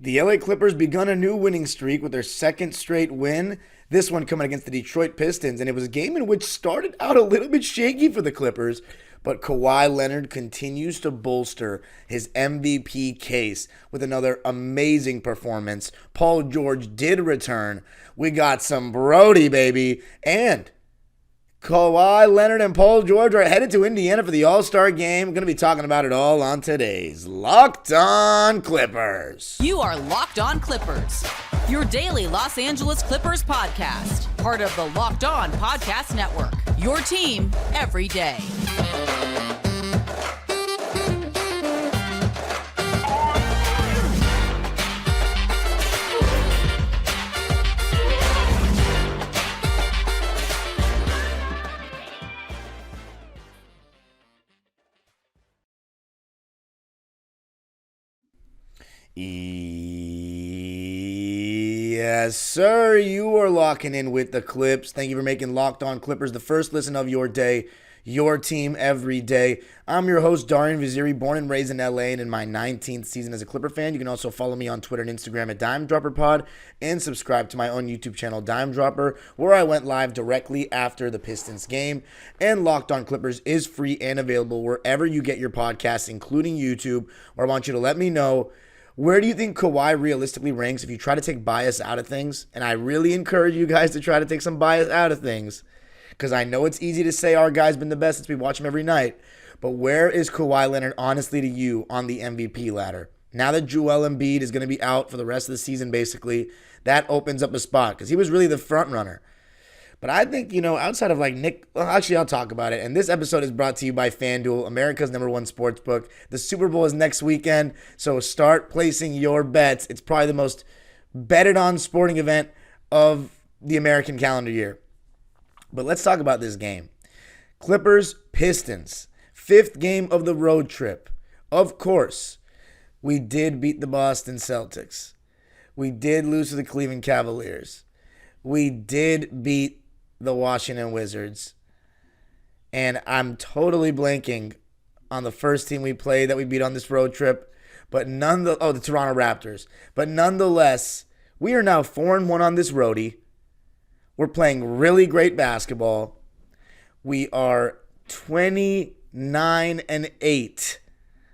The LA Clippers begun a new winning streak with their second straight win, this one coming against the Detroit Pistons, and it was a game in which started out a little bit shaky for the Clippers, but Kawhi Leonard continues to bolster his MVP case with another amazing performance. Paul George did return. We got some Brodie, baby, and Kawhi Leonard and Paul George are headed to Indiana for the All-Star Game. We're going to be talking about it all on today's Locked On Clippers. You are Locked On Clippers, your daily Los Angeles Clippers podcast. Part of the Locked On Podcast Network, your team every day. Yes, sir. You are locking in with the Clips. Thank you for making Locked On Clippers the first listen of your day, your team every day. I'm your host, Darian Vaziri, born and raised in LA and in my 19th season as a Clipper fan. You can also follow me on Twitter and Instagram at DimeDropperPod and subscribe to my own YouTube channel, Dime Dropper, where I went live directly after the Pistons game. And Locked On Clippers is free and available wherever you get your podcasts, including YouTube, where I want you to let me know, where do you think Kawhi realistically ranks if you try to take bias out of things? And I really encourage you guys to try to take some bias out of things, because I know it's easy to say our guy's been the best since we watch him every night. But where is Kawhi Leonard, honestly, to you on the MVP ladder? Now that Joel Embiid is going to be out for the rest of the season, basically, that opens up a spot, because he was really the front runner. But I think, outside of Nick, actually, I'll talk about it. And this episode is brought to you by FanDuel, America's #1 sportsbook. The Super Bowl is next weekend, so start placing your bets. It's probably the most betted on sporting event of the American calendar year. But let's talk about this game. Clippers, Pistons, 5th game of the road trip. Of course, we did beat the Boston Celtics. We did lose to the Cleveland Cavaliers. We did beat the Washington Wizards. And I'm totally blanking on the first team we played that we beat on this road trip. But the Toronto Raptors. But nonetheless, we are now 4-1 on this roadie. We're playing really great basketball. We are 29-8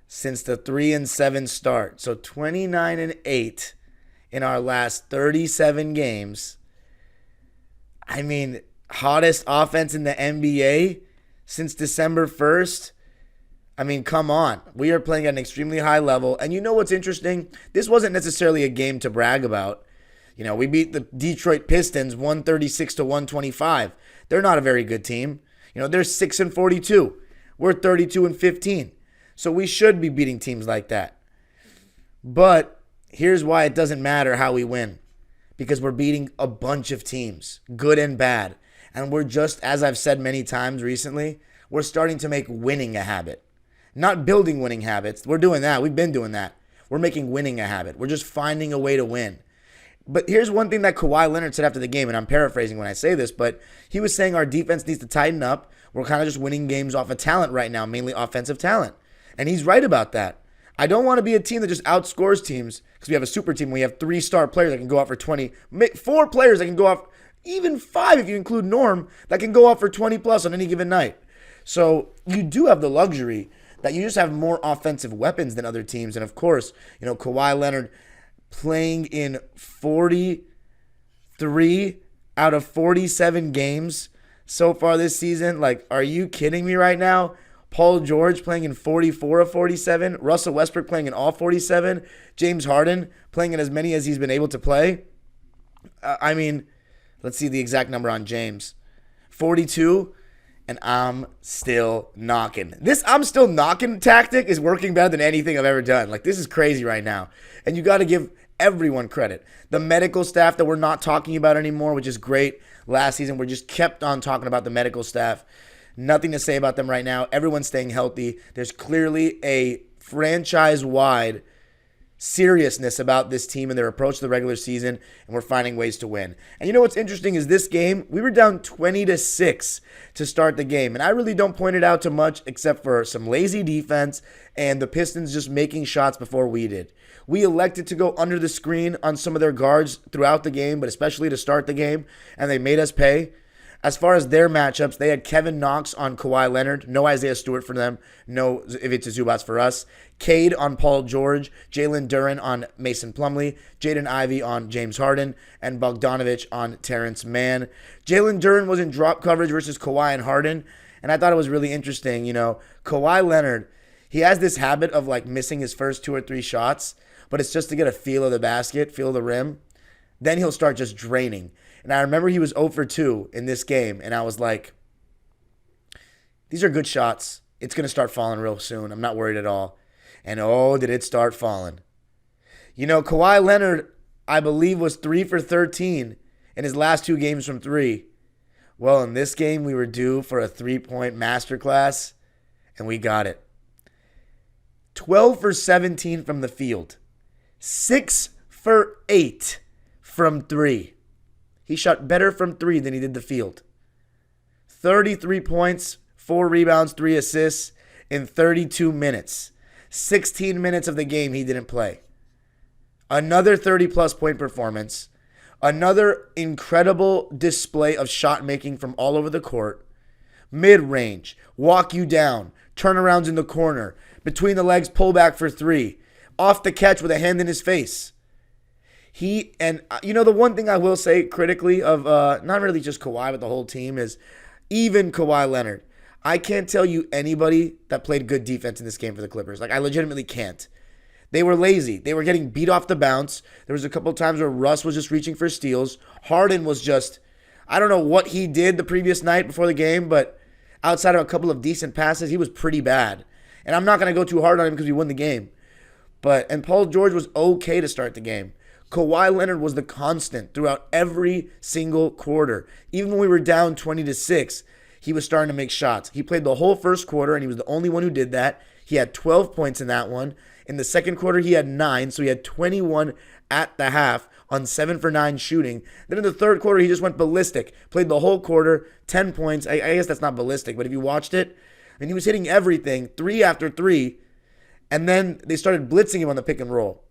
since the 3-7 start. So 29-8 in our last 37 games. I mean, hottest offense in the NBA since December 1st. I mean, come on. We are playing at an extremely high level. And you know what's interesting? This wasn't necessarily a game to brag about. We beat the Detroit Pistons 136-125. They're not a very good team. They're 6-42. We're 32-15. So we should be beating teams like that. But here's why it doesn't matter how we win. Because we're beating a bunch of teams, good and bad. And we're just, as I've said many times recently, we're starting to make winning a habit. Not building winning habits. We're doing that. We've been doing that. We're making winning a habit. We're just finding a way to win. But here's one thing that Kawhi Leonard said after the game, and I'm paraphrasing when I say this, but he was saying our defense needs to tighten up. We're kind of just winning games off of talent right now, mainly offensive talent. And he's right about that. I don't want to be a team that just outscores teams, because we have a super team. We have 3-star players that can go out for 20, 4 players that can go off, even 5 if you include Norm, that can go off for 20 plus on any given night. So you do have the luxury that you just have more offensive weapons than other teams. And of course, Kawhi Leonard playing in 43 out of 47 games so far this season. Are you kidding me right now? Paul George playing in 44 of 47. Russell Westbrook playing in all 47. James Harden playing in as many as he's been able to play. Let's see the exact number on James. 42, and I'm still knocking. This I'm still knocking tactic is working better than anything I've ever done. This is crazy right now. And you got to give everyone credit. The medical staff that we're not talking about anymore, which is great. Last season, we just kept on talking about the medical staff. Nothing to say about them right now. Everyone's staying healthy. There's clearly a franchise-wide seriousness about this team and their approach to the regular season, and we're finding ways to win. And you know what's interesting is this game, we were down 20-6 to start the game, and I really don't point it out to much except for some lazy defense and the Pistons just making shots before we did. We elected to go under the screen on some of their guards throughout the game, but especially to start the game, and they made us pay. As far as their matchups, they had Kevin Knox on Kawhi Leonard. No Isaiah Stewart for them. No Ivica Zubats for us. Cade on Paul George. Jalen Duren on Mason Plumlee. Jaden Ivey on James Harden. And Bogdanovich on Terrence Mann. Jalen Duren was in drop coverage versus Kawhi and Harden. And I thought it was really interesting. You know, Kawhi Leonard, he has this habit of like missing his first 2 or 3 shots. But it's just to get a feel of the basket, feel of the rim. Then he'll start just draining. And I remember he was 0 for 2 in this game, and I was like, these are good shots. It's going to start falling real soon. I'm not worried at all. And oh, did it start falling. You know, Kawhi Leonard, I believe, was 3 for 13 in his last 2 games from 3. Well, in this game, we were due for a 3-point masterclass, and we got it. 12 for 17 from the field. 6 for 8 from 3. He shot better from 3 than he did the field. 33 points, 4 rebounds, 3 assists in 32 minutes. 16 minutes of the game he didn't play. Another 30-plus point performance. Another incredible display of shot making from all over the court. Mid-range, walk you down, turnarounds in the corner, between the legs, pull back for 3. Off the catch with a hand in his face. The one thing I will say critically of not really just Kawhi, but the whole team is even Kawhi Leonard. I can't tell you anybody that played good defense in this game for the Clippers. Like, I legitimately can't. They were lazy. They were getting beat off the bounce. There was a couple of times where Russ was just reaching for steals. Harden was just, I don't know what he did the previous night before the game, but outside of a couple of decent passes, he was pretty bad. And I'm not going to go too hard on him because we won the game. And Paul George was okay to start the game. Kawhi Leonard was the constant throughout every single quarter. Even when we were down 20-6, he was starting to make shots. He played the whole first quarter, and he was the only one who did that. He had 12 points in that one. In the second quarter, he had 9, so he had 21 at the half on 7 for 9 shooting. Then in the third quarter, he just went ballistic. Played the whole quarter, 10 points. I guess that's not ballistic, but if you watched it, and he was hitting everything, 3 after 3, and then they started blitzing him on the pick and roll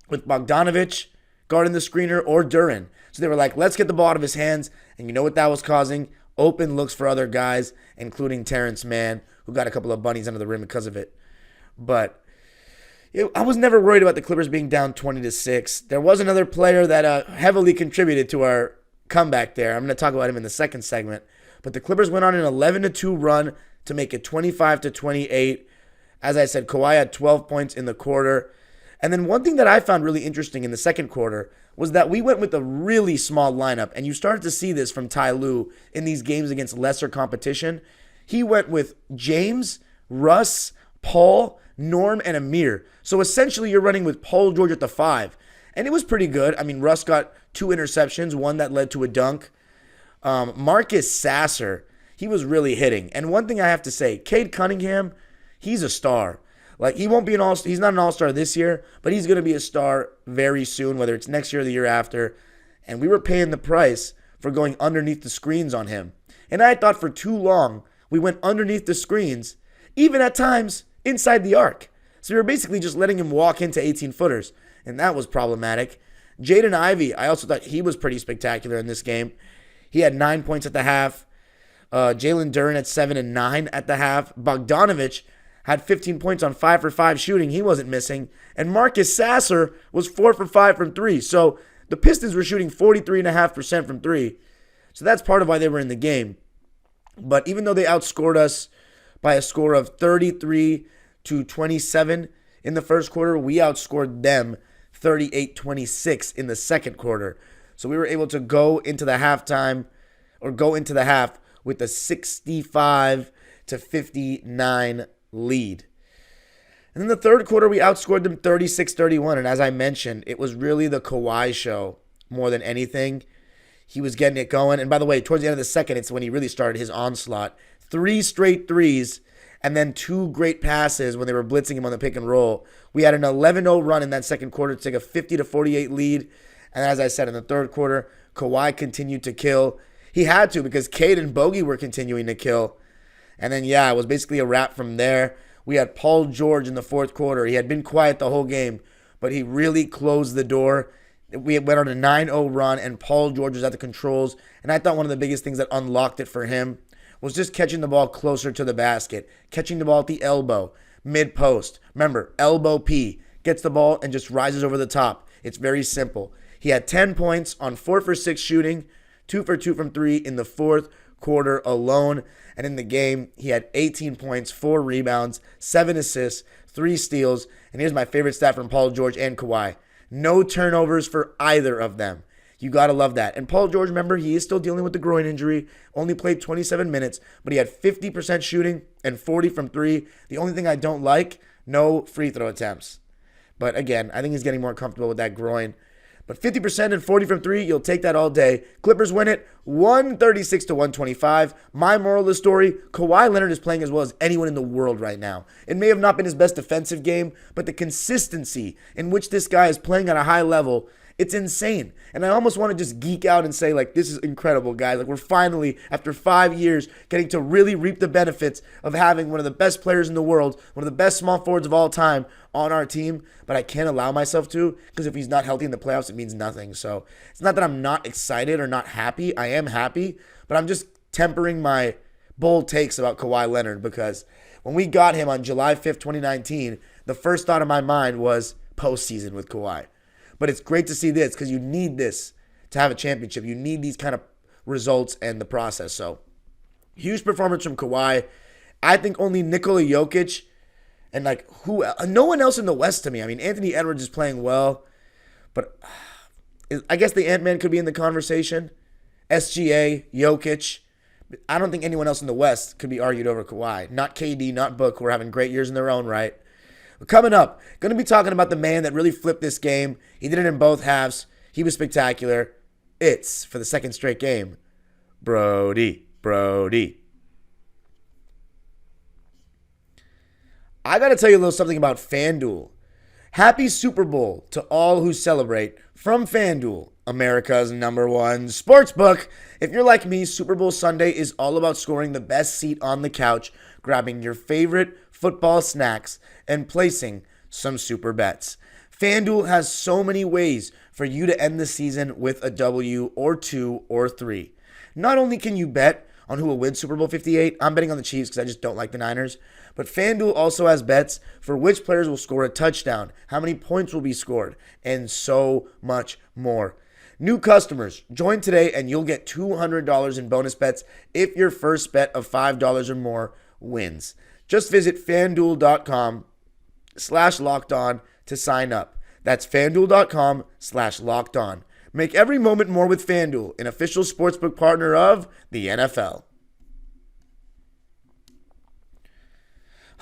with Bogdanovich guarding the screener or Duren. So they were like, let's get the ball out of his hands. And you know what that was causing? Open looks for other guys, including Terrence Mann, who got a couple of bunnies under the rim because of it. But I was never worried about the Clippers being down 20-6. There was another player that heavily contributed to our comeback there. I'm going to talk about him in the second segment. But the Clippers went on an 11-2 run to make it 25-28. As I said, Kawhi had 12 points in the quarter. And then one thing that I found really interesting in the second quarter was that we went with a really small lineup. And you started to see this from Ty Lue in these games against lesser competition. He went with James, Russ, Paul, Norm, and Amir. So essentially you're running with Paul George at the 5. And it was pretty good. I mean, Russ got 2 interceptions, one that led to a dunk. Marcus Sasser, he was really hitting. And one thing I have to say, Cade Cunningham, he's a star. Like, he won't be he's not an all-star this year, but he's going to be a star very soon, whether it's next year or the year after. And we were paying the price for going underneath the screens on him. And I thought for too long we went underneath the screens, even at times inside the arc. So we were basically just letting him walk into 18-footers, and that was problematic. Jaden Ivey, I also thought he was pretty spectacular in this game. He had 9 points at the half. Jalen Duren had 7 and 9 at the half. Bogdanovich had 15 points on 5 for 5 shooting. He wasn't missing. And Marcus Sasser was 4 for 5 from 3. So the Pistons were shooting 43.5% from 3. So that's part of why they were in the game. But even though they outscored us by a score of 33-27 in the first quarter, we outscored them 38-26 in the second quarter. So we were able to go into the half with a 65-59 lead. And then the third quarter, we outscored them 36-31. And as I mentioned, it was really the Kawhi show more than anything. He was getting it going. And by the way, towards the end of the second, it's when he really started his onslaught. 3 straight threes. and then 2 great passes when they were blitzing him on the pick and roll. We had an 11-0 run in that second quarter to take a 50-48 lead. And as I said, in the third quarter, Kawhi continued to kill. He had to because Cade and Bogey were continuing to kill. And then, it was basically a wrap from there. We had Paul George in the fourth quarter. He had been quiet the whole game, but he really closed the door. We went on a 9-0 run, and Paul George was at the controls. And I thought one of the biggest things that unlocked it for him was just catching the ball closer to the basket, catching the ball at the elbow, mid-post. Remember, elbow P, gets the ball and just rises over the top. It's very simple. He had 10 points on 4 for 6 shooting, 2 for 2 from 3 in the fourth quarter alone. And in the game, he had 18 points, 4 rebounds, 7 assists, 3 steals. And here's my favorite stat from Paul George and Kawhi. No turnovers for either of them. You got to love that. And Paul George, remember, he is still dealing with the groin injury. Only played 27 minutes, but he had 50% shooting and 40 from 3. The only thing I don't like, no free throw attempts. But again, I think he's getting more comfortable with that groin. But 50% and 40 from 3, you'll take that all day. Clippers win it 136-125. My moral of the story, Kawhi Leonard is playing as well as anyone in the world right now. It may have not been his best defensive game, but the consistency in which this guy is playing at a high level, it's insane. And I almost want to just geek out and say, this is incredible, guys. We're finally, after 5 years, getting to really reap the benefits of having one of the best players in the world, one of the best small forwards of all time on our team. But I can't allow myself to, because if he's not healthy in the playoffs, it means nothing. So it's not that I'm not excited or not happy. I am happy, but I'm just tempering my bold takes about Kawhi Leonard, because when we got him on July 5th, 2019, the first thought in my mind was postseason with Kawhi. But it's great to see this, because you need this to have a championship. You need these kind of results and the process. So, huge performance from Kawhi. I think only Nikola Jokic and no one else in the West to me. I mean, Anthony Edwards is playing well, but I guess the Ant-Man could be in the conversation. SGA, Jokic. I don't think anyone else in the West could be argued over Kawhi. Not KD, not Book, who are having great years in their own right. Coming up, going to be talking about the man that really flipped this game. He did it in both halves. He was spectacular. It's, for the second straight game, Brodie. I got to tell you a little something about FanDuel. Happy Super Bowl to all who celebrate from FanDuel, America's #1 sportsbook. If you're like me, Super Bowl Sunday is all about scoring the best seat on the couch, grabbing your favorite football snacks, and placing some super bets. FanDuel has so many ways for you to end the season with a W or 2 or 3. Not only can you bet on who will win Super Bowl 58, I'm betting on the Chiefs because I just don't like the Niners, but FanDuel also has bets for which players will score a touchdown, how many points will be scored, and so much more. New customers, join today and you'll get $200 in bonus bets if your first bet of $5 or more wins. Just visit FanDuel.com/lockedon to sign up. That's FanDuel.com/lockedon. Make every moment more with FanDuel, an official sportsbook partner of the NFL.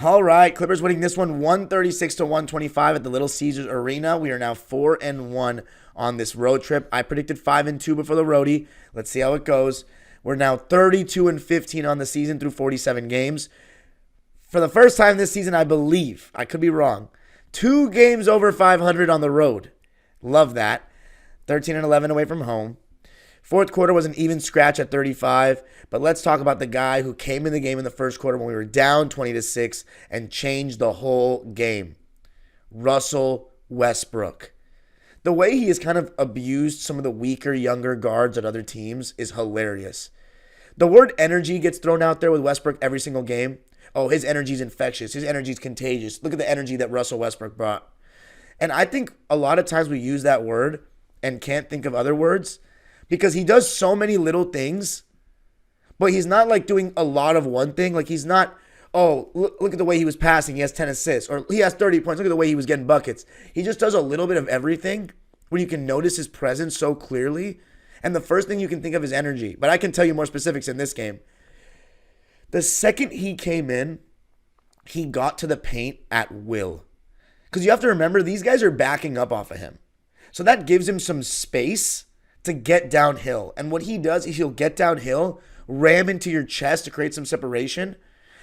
All right, Clippers winning this one 136-125 at the Little Caesars Arena. We are now 4-1 on this road trip. I predicted 5-2 before the roadie. Let's see how it goes. We're now 32-15 on the season through 47 games. For the first time this season, I believe, I could be wrong, 2 games over 500 on the road. Love that. 13-11 away from home. Fourth quarter was an even scratch at 35, but let's talk about the guy who came in the game in the first quarter when we were down 20-6 and changed the whole game. Russell Westbrook. The way he has kind of abused some of the weaker, younger guards at other teams is hilarious. The word energy gets thrown out there with Westbrook every single game. Oh, his energy is infectious. His energy is contagious. Look at the energy that Russell Westbrook brought. And I think a lot of times we use that word and can't think of other words because he does so many little things, but he's not doing a lot of one thing. He's not, look at the way he was passing. He has 10 assists. Or he has 30 points. Look at the way he was getting buckets. He just does a little bit of everything where you can notice his presence so clearly. And the first thing you can think of is energy. But I can tell you more specifics in this game. The second he came in, he got to the paint at will. Because you have to remember, these guys are backing up off of him. So that gives him some space to get downhill. And what he does is he'll get downhill, ram into your chest to create some separation.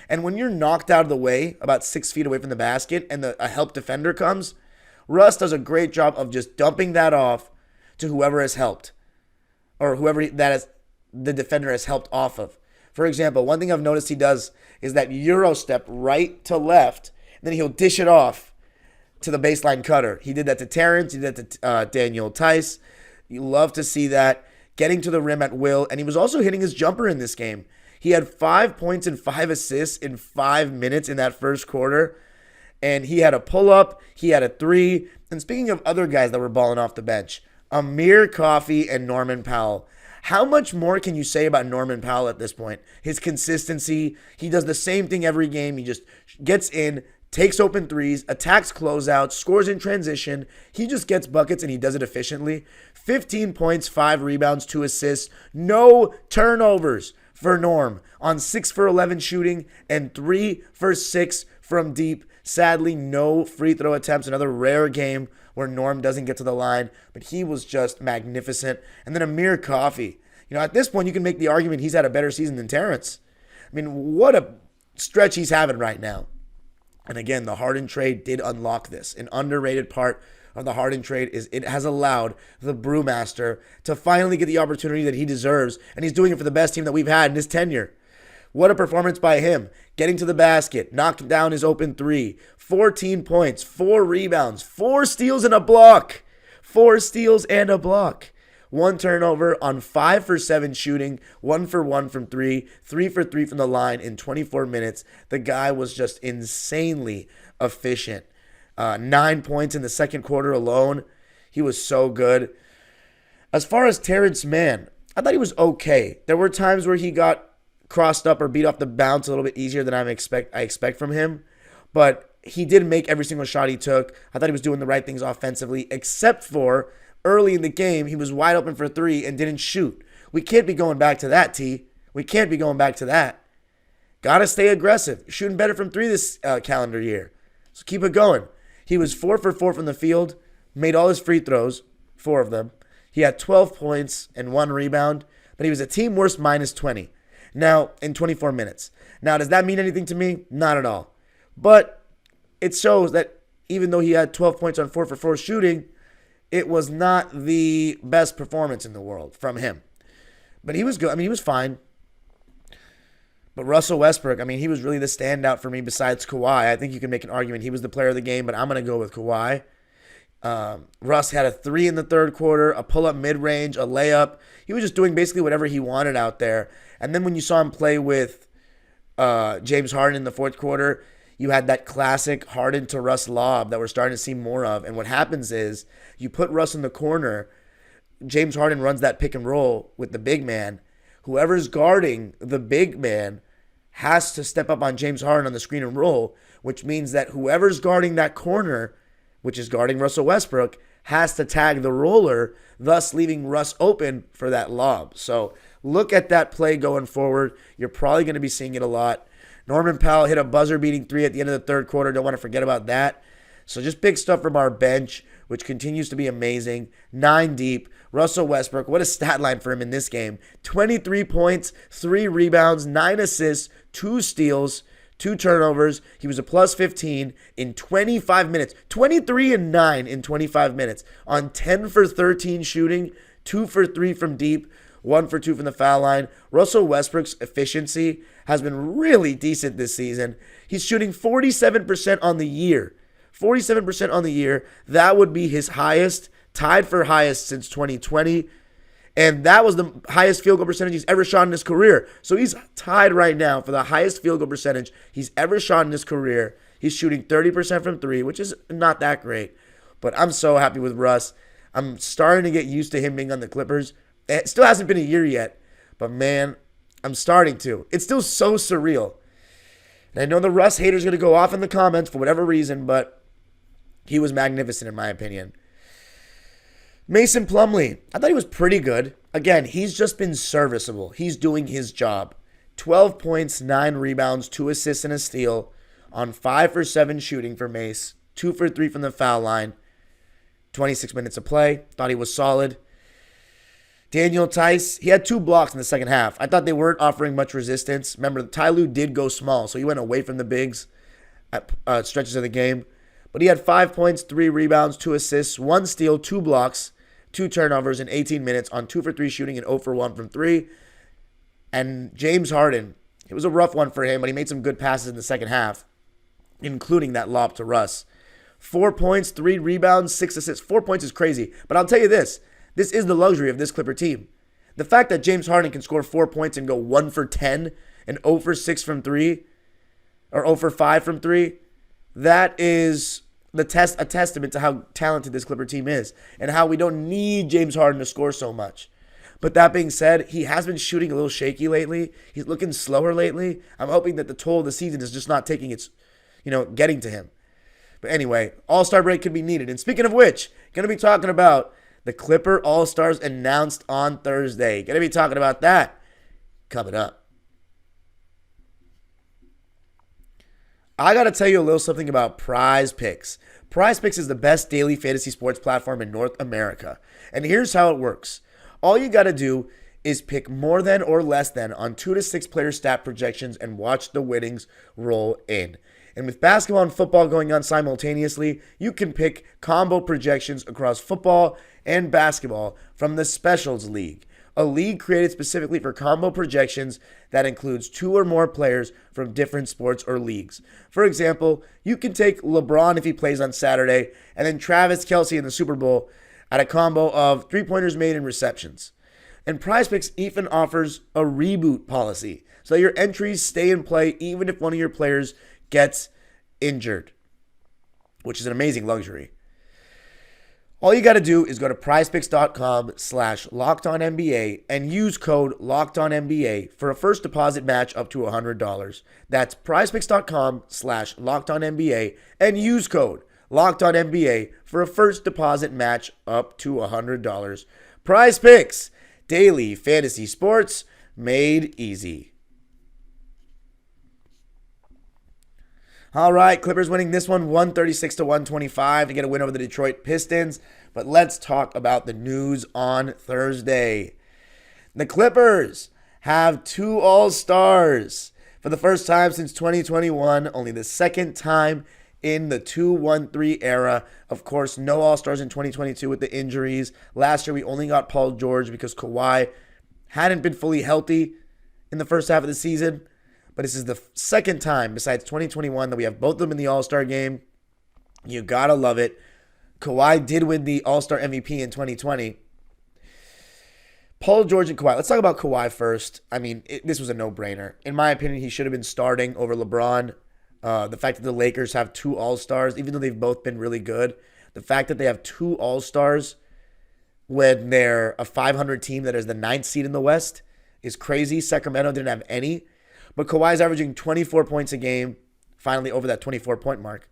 And when you're knocked out of the way, about 6 feet away from the basket, and a help defender comes, Russ does a great job of just dumping that off to whoever has helped, or whoever the defender has helped off of. For example, one thing I've noticed he does is that Euro step right to left, and then he'll dish it off to the baseline cutter. He did that to Terrence. He did that to Daniel Tice. You love to see that. Getting to the rim at will, and he was also hitting his jumper in this game. He had 5 points and 5 assists in 5 minutes in that first quarter, and he had a pull-up, he had a three. And speaking of other guys that were balling off the bench, Amir Coffey and Norman Powell. How much more can you say about Norman Powell at this point? His consistency, he does the same thing every game. He just gets in, takes open threes, attacks closeouts, scores in transition. He just gets buckets, and he does it efficiently. 15 points, 5 rebounds, 2 assists, no turnovers for Norm on 6 for 11 shooting and 3 for 6 from deep. Sadly, no free throw attempts. Another rare game where Norm doesn't get to the line, but he was just magnificent. And then Amir Coffey. At this point, you can make the argument he's had a better season than Terrence. I mean, what a stretch he's having right now. And again, the Harden trade did unlock this. An underrated part of the Harden trade is it has allowed the Brewmaster to finally get the opportunity that he deserves, and he's doing it for the best team that we've had in his tenure. What a performance by him. Getting to the basket, knocking down his open three, 14 points, 4 rebounds, 4 steals and a block. 4 steals and a block. 1 turnover on 5 for 7 shooting, 1 for 1 from 3, 3 for 3 from the line in 24 minutes. The guy was just insanely efficient. 9 points in the second quarter alone. He was so good. As far as Terrence Mann, I thought he was okay. There were times where he got crossed up or beat off the bounce a little bit easier than I expect from him. But he did make every single shot he took. I thought he was doing the right things offensively, except for early in the game, he was wide open for 3 and didn't shoot. We can't be going back to that, T. We can't be going back to that. Got to stay aggressive. Shooting better from 3 this calendar year. So keep it going. He was 4 for 4 from the field, made all his free throws, 4 of them. He had 12 points and 1 rebound, but he was a team worst minus 20. Now, in 24 minutes. Now, does that mean anything to me? Not at all. But it shows that even though he had 12 points on 4 for 4 shooting, it was not the best performance in the world from him. But he was good. I mean, he was fine. But Russell Westbrook, I mean, he was really the standout for me besides Kawhi. I think you can make an argument he was the player of the game, but I'm going to go with Kawhi. Russ had a 3 in the third quarter, a pull-up mid-range, a layup. He was just doing basically whatever he wanted out there. And then when you saw him play with James Harden in the fourth quarter, you had that classic Harden to Russ lob that we're starting to see more of. And what happens is you put Russ in the corner, James Harden runs that pick and roll with the big man. Whoever's guarding the big man has to step up on James Harden on the screen and roll, which means that whoever's guarding that corner, which is guarding Russell Westbrook, has to tag the roller, thus leaving Russ open for that lob. So look at that play going forward. You're probably going to be seeing it a lot. Norman Powell hit a buzzer-beating 3 at the end of the third quarter. Don't want to forget about that. So just big stuff from our bench, which continues to be amazing. 9 deep. Russell Westbrook, what a stat line for him in this game. 23 points, 3 rebounds, 9 assists, 2 steals, 2 turnovers. He was a plus 15 in 25 minutes. 23 and 9 in 25 minutes on 10 for 13 shooting, 2 for 3 from deep, 1 for 2 from the foul line. Russell Westbrook's efficiency has been really decent this season. He's shooting 47% on the year. 47% on the year. That would be his highest, tied for highest since 2020. And that was the highest field goal percentage he's ever shot in his career. So he's tied right now for the highest field goal percentage he's ever shot in his career. He's shooting 30% from 3, which is not that great. But I'm so happy with Russ. I'm starting to get used to him being on the Clippers. It still hasn't been a year yet. But man, I'm starting to. It's still so surreal. And I know the Russ haters are going to go off in the comments for whatever reason, but he was magnificent in my opinion. Mason Plumlee, I thought he was pretty good. Again, he's just been serviceable. He's doing his job. 12 points, 9 rebounds, 2 assists and a steal on 5 for 7 shooting for Mace. 2 for 3 from the foul line. 26 minutes of play. Thought he was solid. Daniel Tice, he had 2 blocks in the second half. I thought they weren't offering much resistance. Remember, Ty Lue did go small, so he went away from the bigs at stretches of the game. But he had 5 points, 3 rebounds, 2 assists, 1 steal, 2 blocks, 2 turnovers in 18 minutes on 2 for 3 shooting and 0 for 1 from 3. And James Harden, it was a rough one for him, but he made some good passes in the second half, including that lob to Russ. 4 points, 3 rebounds, 6 assists. 4 points is crazy. But I'll tell you this is the luxury of this Clipper team. The fact that James Harden can score 4 points and go 1 for 10 and 0 for 6 from 3, or 0 for 5 from 3, that is a testament to how talented this Clipper team is and how we don't need James Harden to score so much. But that being said, he has been shooting a little shaky lately. He's looking slower lately. I'm hoping that the toll of the season is just not taking its, getting to him. But anyway, All-Star break could be needed. And speaking of which, going to be talking about the Clipper All-Stars announced on Thursday. Going to be talking about that coming up. I got to tell you a little something about Prize Picks. Prize Picks is the best daily fantasy sports platform in North America. And here's how it works. All you got to do is pick more than or less than on 2 to 6 player stat projections and watch the winnings roll in. And with basketball and football going on simultaneously, you can pick combo projections across football and basketball from the Specials League, a league created specifically for combo projections that includes 2 or more players from different sports or leagues. For example, you can take LeBron if he plays on Saturday, and then Travis Kelce in the Super Bowl at a combo of 3-pointers made and receptions. And PrizePicks even offers a reboot policy, so that your entries stay in play even if one of your players gets injured, which is an amazing luxury. All you got to do is go to prizepicks.com/LockedOnNBA and use code LockedOnNBA for a first deposit match up to $100. That's prizepicks.com/LockedOnNBA and use code LockedOnNBA for a first deposit match up to $100. Prize Picks, daily fantasy sports made easy. All right, Clippers winning this one 136-125 to get a win over the Detroit Pistons. But let's talk about the news on Thursday. The Clippers have 2 All-Stars for the first time since 2021, only the second time in the 2-1-3 era. Of course, no All-Stars in 2022 with the injuries. Last year, we only got Paul George because Kawhi hadn't been fully healthy in the first half of the season. But this is the second time besides 2021 that we have both of them in the All-Star game. You gotta love it. Kawhi did win the All-Star MVP in 2020. Paul George and Kawhi. Let's talk about Kawhi first. I mean, this was a no-brainer. In my opinion, he should have been starting over LeBron. The fact that the Lakers have 2 All-Stars, even though they've both been really good, the fact that they have 2 All-Stars when they're a 500 team that is the 9th seed in the West is crazy. Sacramento didn't have any. But Kawhi's averaging 24 points a game, finally over that 24-point mark.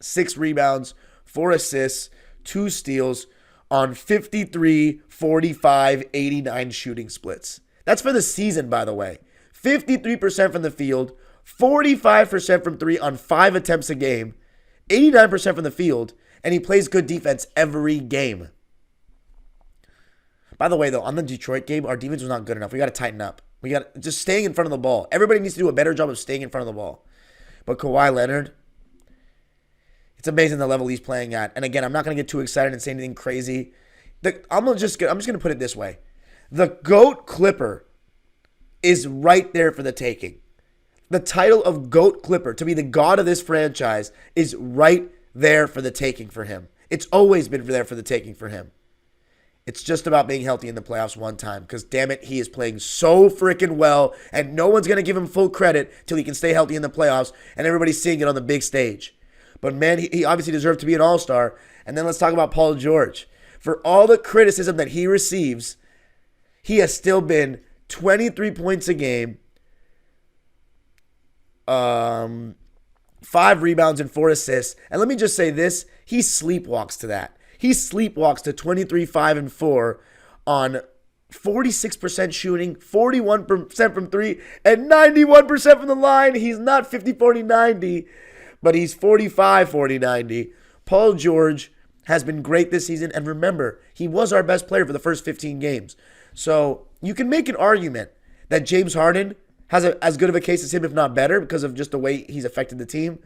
6 rebounds, 4 assists, 2 steals on 53, 45, 89 shooting splits. That's for the season, by the way. 53% from the field, 45% from 3 on 5 attempts a game, 89% from the field, and he plays good defense every game. By the way, though, on the Detroit game, our defense was not good enough. We got to tighten up. We got just staying in front of the ball. Everybody needs to do a better job of staying in front of the ball. But Kawhi Leonard, it's amazing the level he's playing at. And again, I'm not going to get too excited and say anything crazy. I'm just going to put it this way. The GOAT Clipper is right there for the taking. The title of GOAT Clipper, to be the god of this franchise, is right there for the taking for him. It's always been there for the taking for him. It's just about being healthy in the playoffs one time because, damn it, he is playing so freaking well, and no one's going to give him full credit till he can stay healthy in the playoffs, and everybody's seeing it on the big stage. But, man, he obviously deserved to be an all-star. And then let's talk about Paul George. For all the criticism that he receives, he has still been 23 points a game, 5 rebounds and 4 assists. And let me just say this, he sleepwalks to that. He sleepwalks to 23, 5, and 4 on 46% shooting, 41% from 3, and 91% from the line. He's not 50, 40, 90, but he's 45, 40, 90. Paul George has been great this season. And remember, he was our best player for the first 15 games. So you can make an argument that James Harden has as good of a case as him, if not better, because of just the way he's affected the team.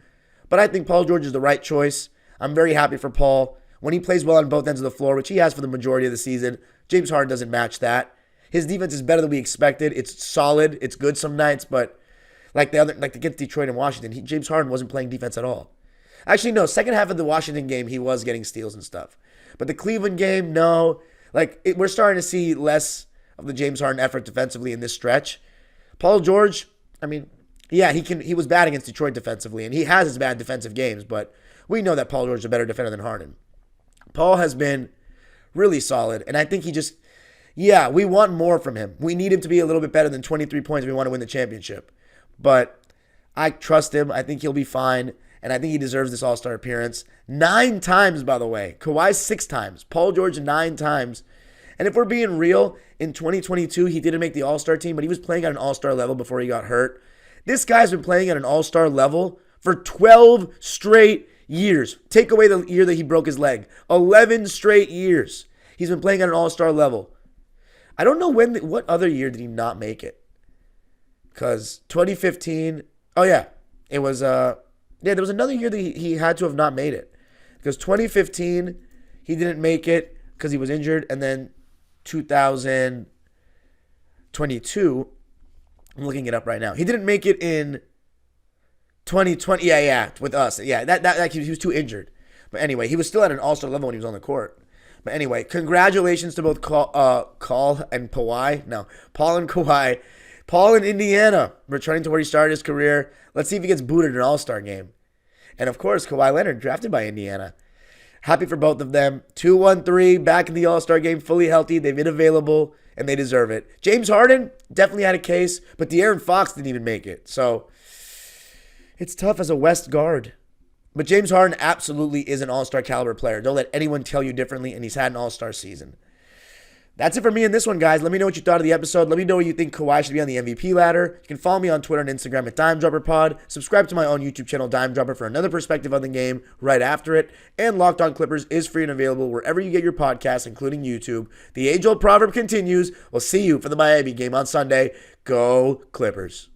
But I think Paul George is the right choice. I'm very happy for Paul. When he plays well on both ends of the floor, which he has for the majority of the season, James Harden doesn't match that. His defense is better than we expected. It's solid. It's good some nights, but against Detroit and Washington, James Harden wasn't playing defense at all. Actually, no. Second half of the Washington game, he was getting steals and stuff. But the Cleveland game, no. We're starting to see less of the James Harden effort defensively in this stretch. Paul George, he was bad against Detroit defensively, and he has his bad defensive games, but we know that Paul George is a better defender than Harden. Paul has been really solid, and I think we want more from him. We need him to be a little bit better than 23 points if we want to win the championship. But I trust him. I think he'll be fine, and I think he deserves this All-Star appearance. 9 times, by the way. Kawhi 6 times. Paul George 9 times. And if we're being real, in 2022, he didn't make the All-Star team, but he was playing at an All-Star level before he got hurt. This guy's been playing at an All-Star level for 12 straight years. Take away the year that he broke his leg. 11 straight years. He's been playing at an All-Star level. I don't know what other year did he not make it? Because 2015, it was, there was another year that he had to have not made it. Because 2015, he didn't make it because he was injured, and then 2022, I'm looking it up right now. He didn't make it in 2020. With us. Yeah, that he was too injured. But anyway, he was still at an All-Star level when he was on the court. But anyway, congratulations to both Paul and Kawhi. Paul in Indiana, returning to where he started his career. Let's see if he gets booted in an All-Star game. And of course, Kawhi Leonard, drafted by Indiana. Happy for both of them. 2-1-3, back in the All-Star game, fully healthy. They've been available, and they deserve it. James Harden definitely had a case, but De'Aaron Fox didn't even make it. So it's tough as a West guard. But James Harden absolutely is an All-Star caliber player. Don't let anyone tell you differently, and he's had an All-Star season. That's it for me in this one, guys. Let me know what you thought of the episode. Let me know where you think Kawhi should be on the MVP ladder. You can follow me on Twitter and Instagram at DimeDropperPod. Subscribe to my own YouTube channel, Dime Dropper, for another perspective on the game right after it. And Locked On Clippers is free and available wherever you get your podcasts, including YouTube. The age-old proverb continues. We'll see you for the Miami game on Sunday. Go Clippers.